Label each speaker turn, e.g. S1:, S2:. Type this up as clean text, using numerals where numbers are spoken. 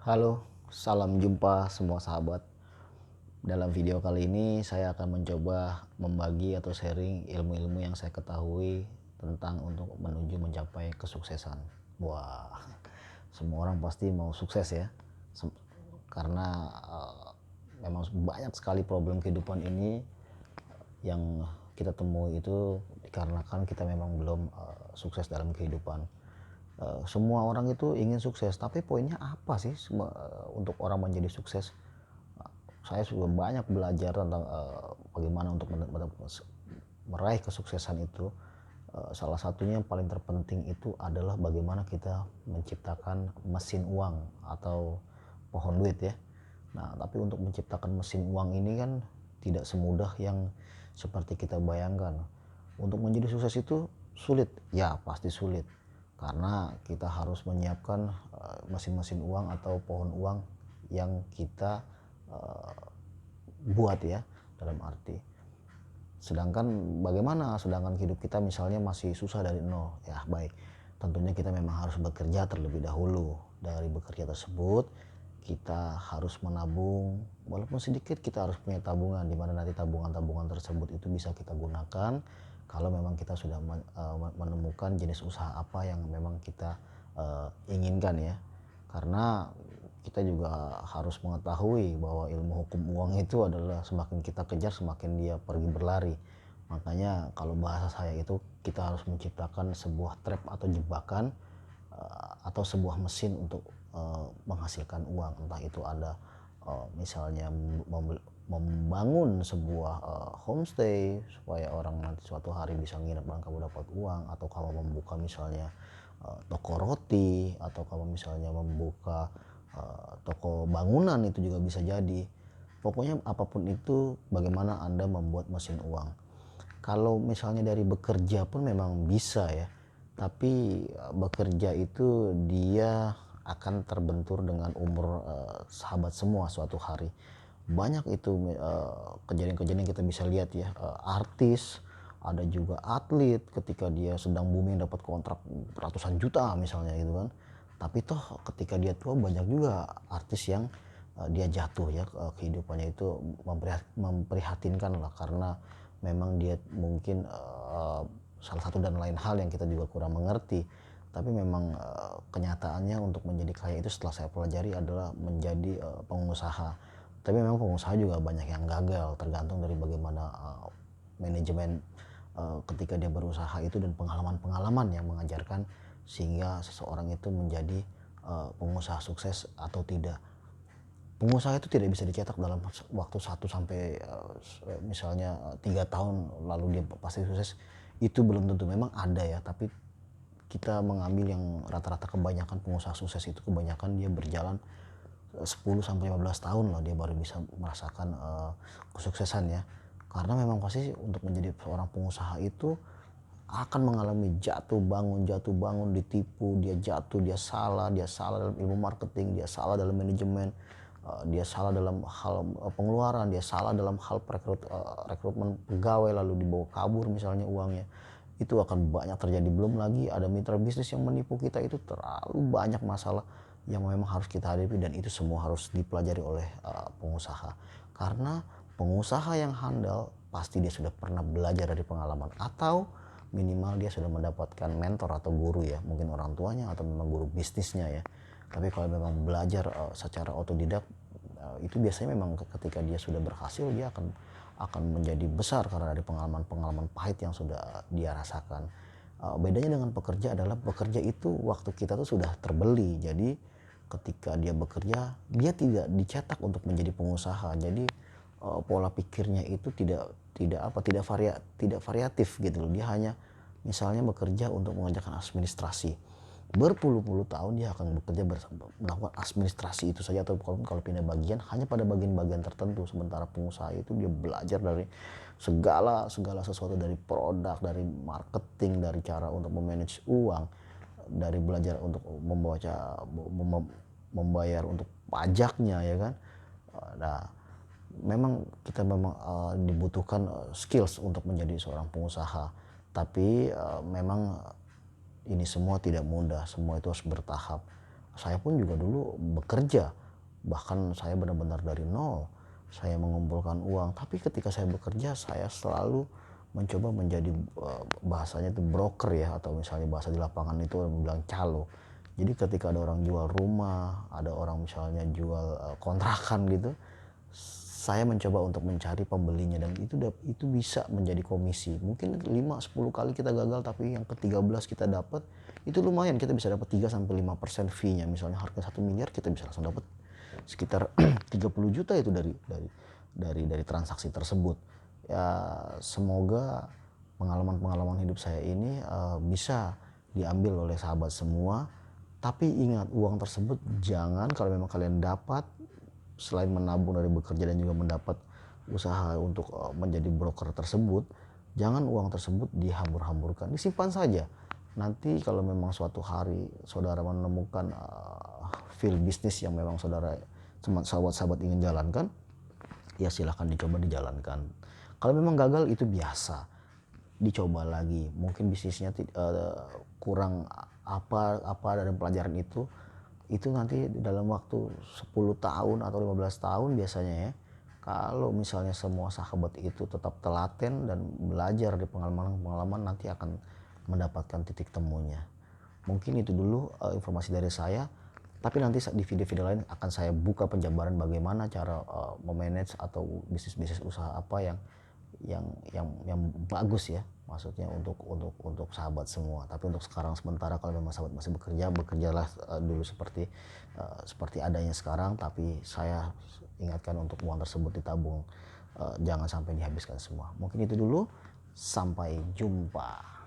S1: Halo, salam jumpa semua sahabat. Dalam video kali ini saya akan mencoba membagi atau sharing ilmu-ilmu yang saya ketahui tentang untuk menuju mencapai kesuksesan. Wah, semua orang pasti mau sukses ya. Karena memang banyak sekali problem kehidupan ini yang kita temui itu dikarenakan kita memang belum sukses dalam kehidupan. Semua orang itu ingin sukses, tapi poinnya apa sih untuk orang menjadi sukses? Saya sudah banyak belajar tentang bagaimana untuk meraih kesuksesan itu. Salah satunya yang paling terpenting itu adalah bagaimana kita menciptakan mesin uang atau pohon duit ya. Nah, tapi untuk menciptakan mesin uang ini kan tidak semudah yang seperti kita bayangkan. Untuk menjadi sukses itu sulit, ya pasti sulit. Karena kita harus menyiapkan mesin-mesin uang atau pohon uang yang kita buat ya, dalam arti. Sedangkan hidup kita misalnya masih susah dari nol, ya baik. Tentunya kita memang harus bekerja terlebih dahulu. Dari bekerja tersebut kita harus menabung, walaupun sedikit kita harus punya tabungan, di mana nanti tabungan-tabungan tersebut itu bisa kita gunakan kalau memang kita sudah menemukan jenis usaha apa yang memang kita inginkan ya. Karena kita juga harus mengetahui bahwa ilmu hukum uang itu adalah semakin kita kejar semakin dia pergi berlari. Makanya kalau bahasa saya itu kita harus menciptakan sebuah trap atau jebakan atau sebuah mesin untuk menghasilkan uang. Entah itu ada misalnya membangun sebuah homestay supaya orang nanti suatu hari bisa nginep dan kamu dapat uang, atau kamu membuka misalnya toko roti, atau kamu misalnya membuka toko bangunan, itu juga bisa jadi. Pokoknya apapun itu, bagaimana Anda membuat mesin uang. Kalau misalnya dari bekerja pun memang bisa ya, tapi bekerja itu dia akan terbentur dengan umur sahabat semua suatu hari. Banyak itu kejadian-kejadian yang kita bisa lihat ya, artis, ada juga atlet ketika dia sedang booming dapat kontrak ratusan juta misalnya gitu kan. Tapi toh ketika dia tua banyak juga artis yang dia jatuh ya, kehidupannya itu memprihatinkan lah, karena memang dia mungkin salah satu dan lain hal yang kita juga kurang mengerti. Tapi memang kenyataannya untuk menjadi kaya itu setelah saya pelajari adalah menjadi pengusaha. Tapi memang pengusaha juga banyak yang gagal, tergantung dari bagaimana manajemen ketika dia berusaha itu, dan pengalaman-pengalaman yang mengajarkan sehingga seseorang itu menjadi pengusaha sukses atau tidak. Pengusaha itu tidak bisa dicetak dalam waktu 1 sampai misalnya 3 tahun lalu dia pasti sukses. Itu belum tentu, memang ada ya, tapi kita mengambil yang rata-rata kebanyakan pengusaha sukses itu kebanyakan dia berjalan 10 sampai 15 tahun lah dia baru bisa merasakan kesuksesan ya. Karena memang pasti untuk menjadi seorang pengusaha itu akan mengalami jatuh bangun, ditipu, dia jatuh, dia salah dalam ilmu marketing, dia salah dalam manajemen, dia salah dalam hal pengeluaran, dia salah dalam hal rekrutmen pegawai lalu dibawa kabur misalnya uangnya. Itu akan banyak terjadi. Belum lagi ada mitra bisnis yang menipu kita, itu terlalu banyak masalah yang memang harus kita hadapi, dan itu semua harus dipelajari oleh pengusaha. Karena pengusaha yang handal pasti dia sudah pernah belajar dari pengalaman, atau minimal dia sudah mendapatkan mentor atau guru ya, mungkin orang tuanya atau memang guru bisnisnya ya. Tapi kalau memang belajar secara otodidak, itu biasanya memang ketika dia sudah berhasil dia akan menjadi besar karena dari pengalaman-pengalaman pahit yang sudah dia rasakan. Bedanya dengan pekerja adalah pekerja itu waktu kita tuh sudah terbeli, jadi ketika dia bekerja dia tidak dicetak untuk menjadi pengusaha. Jadi pola pikirnya itu tidak variatif gitu loh. Dia hanya misalnya bekerja untuk mengerjakan administrasi, berpuluh-puluh tahun dia akan bekerja melakukan administrasi itu saja, atau kalau pindah bagian hanya pada bagian-bagian tertentu. Sementara pengusaha itu dia belajar dari segala sesuatu, dari produk, dari marketing, dari cara untuk memanage uang, dari belajar untuk membayar untuk pajaknya ya kan. Nah, memang kita dibutuhkan skills untuk menjadi seorang pengusaha, tapi memang ini semua tidak mudah, semua itu harus bertahap. saya pun juga dulu bekerja, bahkan saya benar-benar dari nol, saya mengumpulkan uang. Tapi ketika saya bekerja, saya selalu mencoba menjadi bahasanya itu broker ya, atau misalnya bahasa di lapangan itu bilang calo. Jadi ketika ada orang jual rumah, ada orang misalnya jual kontrakan gitu, saya mencoba untuk mencari pembelinya, dan itu bisa menjadi komisi. Mungkin 5-10 kali kita gagal, tapi yang ke-13 kita dapat, itu lumayan, kita bisa dapat 3-5% fee-nya. Misalnya harga 1 miliar, kita bisa langsung dapat sekitar 30 juta itu dari transaksi tersebut. Ya, semoga pengalaman-pengalaman hidup saya ini bisa diambil oleh sahabat semua. Tapi ingat, uang tersebut jangan, kalau memang kalian dapat, selain menabung dari bekerja dan juga mendapat usaha untuk menjadi broker tersebut, jangan uang tersebut dihambur-hamburkan, disimpan saja. Nanti kalau memang suatu hari saudara menemukan field bisnis yang memang saudara, sahabat-sahabat ingin jalankan, ya silahkan dicoba dijalankan. Kalau memang gagal, itu biasa, dicoba lagi. Mungkin bisnisnya kurang apa dari pelajaran itu nanti dalam waktu 10 tahun atau 15 tahun biasanya ya, kalau misalnya semua sahabat itu tetap telaten dan belajar di pengalaman-pengalaman, nanti akan mendapatkan titik temunya. Mungkin itu dulu informasi dari saya, tapi nanti di video-video lain akan saya buka penjabaran bagaimana cara memanage atau bisnis-bisnis usaha apa yang bagus ya, maksudnya untuk sahabat semua. Tapi untuk sekarang sementara, kalau memang sahabat masih bekerja, bekerjalah dulu seperti adanya sekarang. Tapi saya ingatkan untuk uang tersebut ditabung, jangan sampai dihabiskan semua. Mungkin itu dulu, sampai jumpa.